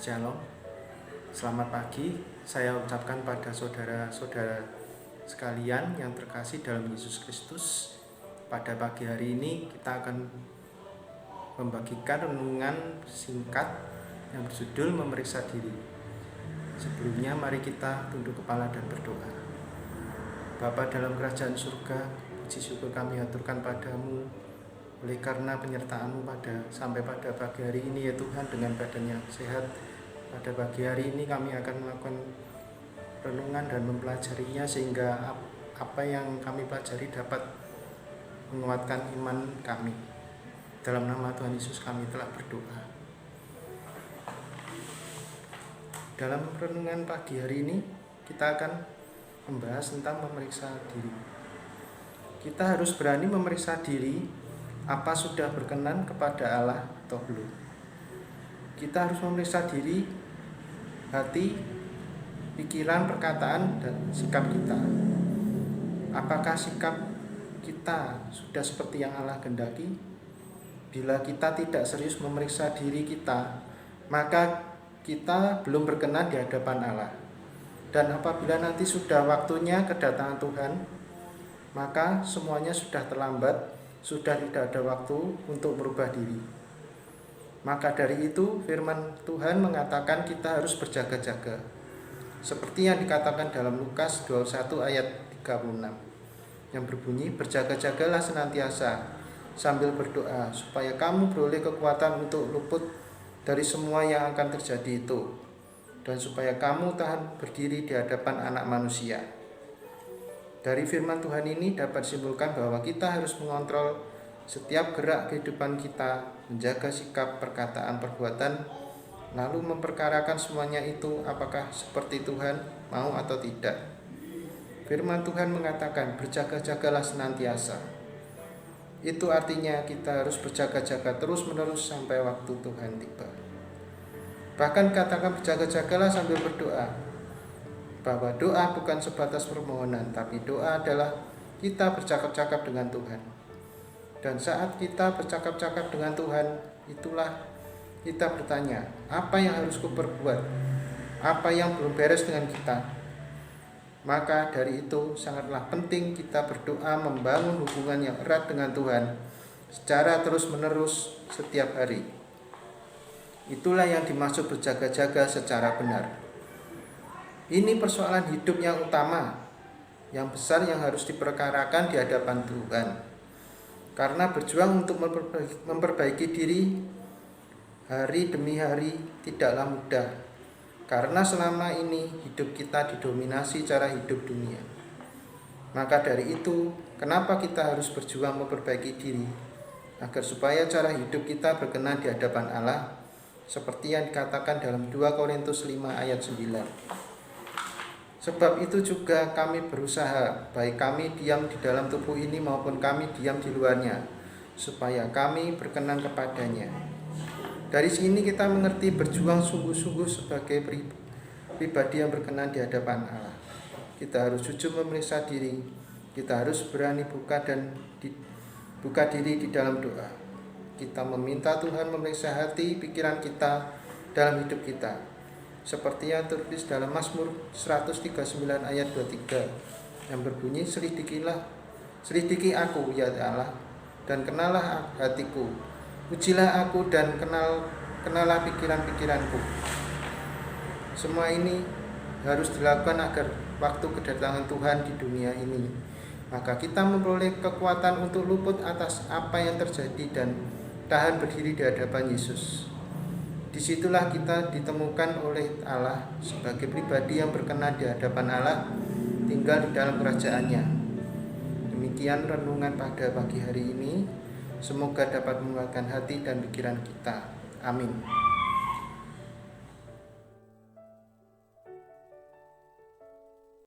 Shalom, selamat pagi. Saya ucapkan pada saudara-saudara sekalian yang terkasih dalam Yesus Kristus. Pada pagi hari ini kita akan membagikan renungan singkat yang berjudul memeriksa diri. Sebelumnya mari kita tunduk kepala dan berdoa. Bapa dalam kerajaan surga, puji syukur kami aturkan padamu oleh karena penyertaan-Mu sampai pada pagi hari ini ya Tuhan, dengan badan yang sehat. Pada pagi hari ini kami akan melakukan renungan dan mempelajarinya sehingga apa yang kami pelajari dapat menguatkan iman kami. Dalam nama Tuhan Yesus kami telah berdoa. Dalam renungan pagi hari ini kita akan membahas tentang memeriksa diri. Kita harus berani memeriksa diri, apa sudah berkenan kepada Allah atau belum. Kita harus memeriksa diri, hati, pikiran, perkataan, dan sikap kita. Apakah sikap kita sudah seperti yang Allah kehendaki? Bila kita tidak serius memeriksa diri kita, maka kita belum berkenan di hadapan Allah. Dan apabila nanti sudah waktunya kedatangan Tuhan, maka semuanya sudah terlambat, sudah tidak ada waktu untuk merubah diri. Maka dari itu firman Tuhan mengatakan kita harus berjaga-jaga. Seperti yang dikatakan dalam Lukas 21 ayat 36 yang berbunyi, berjaga-jagalah senantiasa sambil berdoa supaya kamu beroleh kekuatan untuk luput dari semua yang akan terjadi itu, dan supaya kamu tahan berdiri di hadapan Anak Manusia. Dari firman Tuhan ini dapat disimpulkan bahwa kita harus mengontrol setiap gerak kehidupan kita, menjaga sikap, perkataan, perbuatan, lalu memperkarakan semuanya itu apakah seperti Tuhan mau atau tidak. Firman Tuhan mengatakan berjaga-jagalah senantiasa. Itu artinya kita harus berjaga-jaga terus-menerus sampai waktu Tuhan tiba. Bahkan katakan berjaga-jagalah sambil berdoa, bahwa doa bukan sebatas permohonan, tapi doa adalah kita bercakap-cakap dengan Tuhan. Dan saat kita bercakap-cakap dengan Tuhan, itulah kita bertanya, apa yang harus kuperbuat? Apa yang belum beres dengan kita? Maka dari itu sangatlah penting kita berdoa membangun hubungan yang erat dengan Tuhan secara terus-menerus setiap hari. Itulah yang dimaksud berjaga-jaga secara benar. Ini persoalan hidup yang utama, yang besar, yang harus diperkarakan di hadapan Tuhan. Karena berjuang untuk memperbaiki diri hari demi hari tidaklah mudah. Karena selama ini hidup kita didominasi cara hidup dunia. Maka dari itu, kenapa kita harus berjuang memperbaiki diri? Agar supaya cara hidup kita berkenan di hadapan Allah, seperti yang dikatakan dalam 2 Korintus 5 ayat 9. Sebab itu juga kami berusaha, baik kami diam di dalam tubuh ini maupun kami diam di luarnya, supaya kami berkenan kepadanya. Dari sini kita mengerti berjuang sungguh-sungguh sebagai pribadi yang berkenan di hadapan Allah. Kita harus jujur memeriksa diri, kita harus berani buka diri di dalam doa. Kita meminta Tuhan memeriksa hati, pikiran kita dalam hidup kita. Seperti yang tertulis dalam Mazmur 139 ayat 23 yang berbunyi, selidiki aku ya Allah, dan kenalah hatiku, ujilah aku dan kenalah pikiran-pikiranku. Semua ini harus dilakukan agar waktu kedatangan Tuhan di dunia ini, maka kita memperoleh kekuatan untuk luput atas apa yang terjadi dan tahan berdiri di hadapan Yesus. Disitulah kita ditemukan oleh Allah sebagai pribadi yang berkenan di hadapan Allah, tinggal di dalam kerajaannya. Demikian renungan pada pagi hari ini. Semoga dapat menguatkan hati dan pikiran kita. Amin.